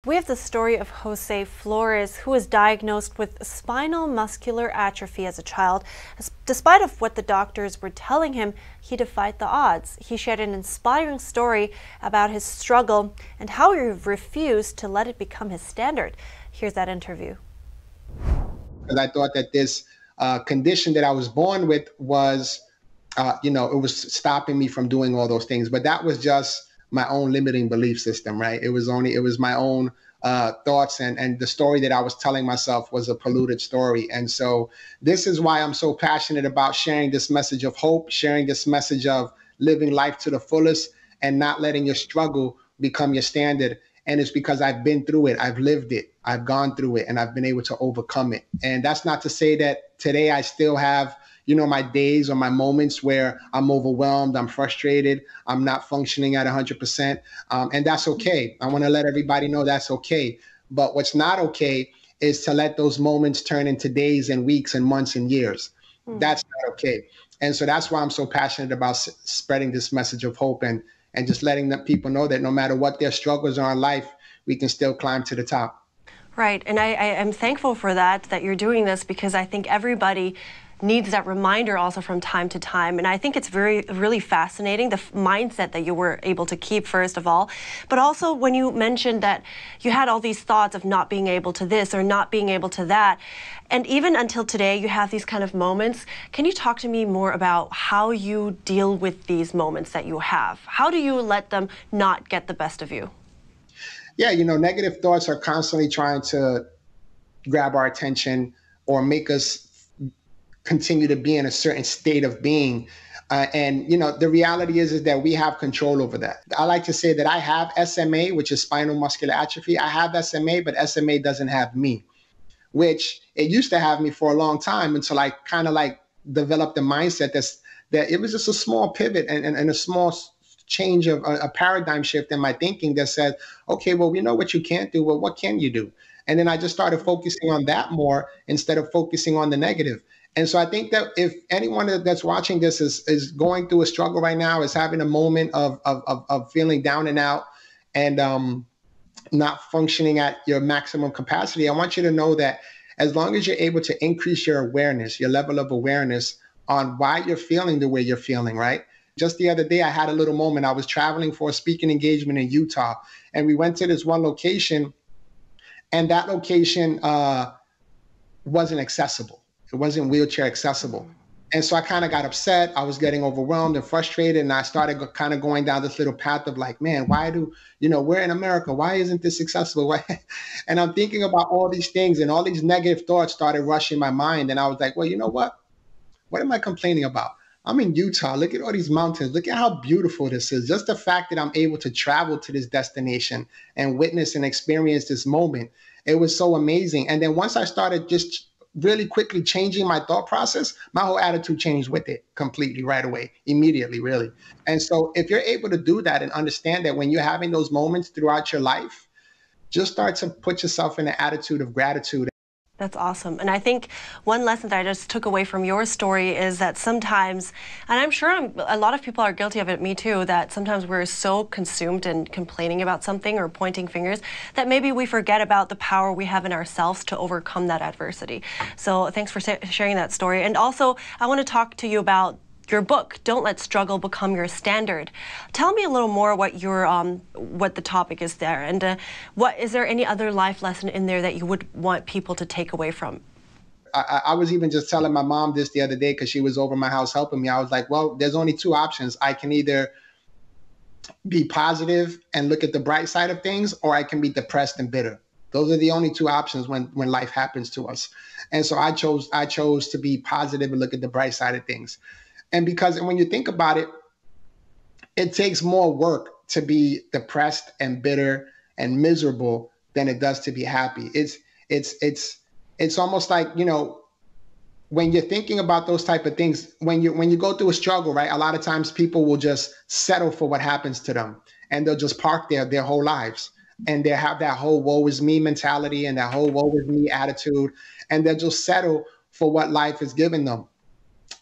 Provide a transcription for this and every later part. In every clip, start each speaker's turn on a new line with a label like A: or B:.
A: We have the story of Jose Flores, who was diagnosed with spinal muscular atrophy as a child. Despite of what the doctors were telling him, he defied the odds. He shared an inspiring story about his struggle and how he refused to let it become his standard. Here's that interview.
B: Because I thought that this condition that I was born with was, it was stopping me from doing all those things. But that was just my own limiting belief system, right? It was my own thoughts, and the story that I was telling myself was a polluted story. And so this is why I'm so passionate about sharing this message of hope, sharing this message of living life to the fullest and not letting your struggle become your standard. And it's because I've been through it, I've lived it, I've gone through it, and I've been able to overcome it. And that's not to say that today I still have my days or my moments where I'm overwhelmed, I'm frustrated, I'm not functioning at 100%. And that's okay. I want to let everybody know that's okay. But what's not okay is to let those moments turn into days and weeks and months and years. That's not okay. And so that's why I'm so passionate about spreading this message of hope and just letting the people know that no matter what their struggles are in life, we can still climb to the top.
A: Right. And I am thankful for that you're doing this, because I think everybody needs that reminder also from time to time. And I think it's really fascinating, the mindset that you were able to keep, first of all. But also when you mentioned that you had all these thoughts of not being able to this or not being able to that, and even until today you have these kind of moments. Can you talk to me more about how you deal with these moments that you have? How do you let them not get the best of you?
B: Yeah, negative thoughts are constantly trying to grab our attention or make us continue to be in a certain state of being. And the reality is that we have control over that. I like to say that I have SMA, which is spinal muscular atrophy. I have SMA, but SMA doesn't have me, which it used to have me for a long time until I kind of developed the mindset that it was just a small pivot and a small change of a paradigm shift in my thinking that said, okay, well, we know what you can't do. Well, what can you do? And then I just started focusing on that more instead of focusing on the negative. And so I think that if anyone that's watching this is going through a struggle right now, is having a moment of feeling down and out and not functioning at your maximum capacity, I want you to know that as long as you're able to increase your awareness, your level of awareness on why you're feeling the way you're feeling, right? Just the other day, I had a little moment. I was traveling for a speaking engagement in Utah, and we went to this one location, and that location wasn't accessible. It wasn't wheelchair accessible. And so I kind of got upset. I was getting overwhelmed and frustrated. And I started kind of going down this little path of man, why we're in America. Why isn't this accessible? Why? And I'm thinking about all these things, and all these negative thoughts started rushing my mind. And I was like, well, you know what? What am I complaining about? I'm in Utah. Look at all these mountains. Look at how beautiful this is. Just the fact that I'm able to travel to this destination and witness and experience this moment, it was so amazing. And then once I started just really quickly changing my thought process, my whole attitude changed with it completely right away, immediately, really. And so if you're able to do that and understand that when you're having those moments throughout your life, just start to put yourself in an attitude of gratitude.
A: That's awesome. And I think one lesson that I just took away from your story is that sometimes, and I'm sure a lot of people are guilty of it, me too, that sometimes we're so consumed in complaining about something or pointing fingers that maybe we forget about the power we have in ourselves to overcome that adversity. So thanks for sharing that story. And also, I want to talk to you about your book, Don't Let Struggle Become Your Standard. Tell me a little more what the topic is there, and is there any other life lesson in there that you would want people to take away from?
B: I was even just telling my mom this the other day because she was over my house helping me. I was like, well, there's only two options. I can either be positive and look at the bright side of things, or I can be depressed and bitter. Those are the only two options when life happens to us. And so I chose to be positive and look at the bright side of things. And when you think about it, it takes more work to be depressed and bitter and miserable than it does to be happy. It's almost like, when you're thinking about those type of things, when you go through a struggle, right? A lot of times people will just settle for what happens to them, and they'll just park there their whole lives. And they have that whole woe is me mentality and that whole woe is me attitude, and they'll just settle for what life has given them.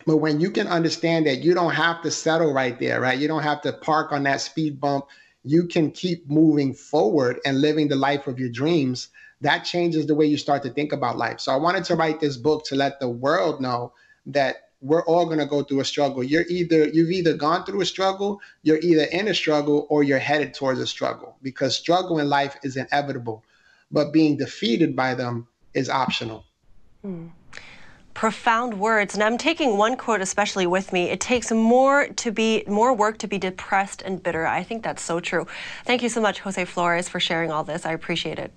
B: But when you can understand that you don't have to settle right there, right? You don't have to park on that speed bump. you can keep moving forward and living the life of your dreams, that changes the way you start to think about life. So I wanted to write this book to let the world know that we're all going to go through a struggle. You've either gone through a struggle, you're either in a struggle, or you're headed towards a struggle, because struggle in life is inevitable, but being defeated by them is optional.
A: Profound words. And I'm taking one quote especially with me. It takes more work to be depressed and bitter. I think that's so true. Thank you so much, Jose Flores, for sharing all this. I appreciate it.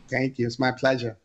B: Thank you. It's my pleasure.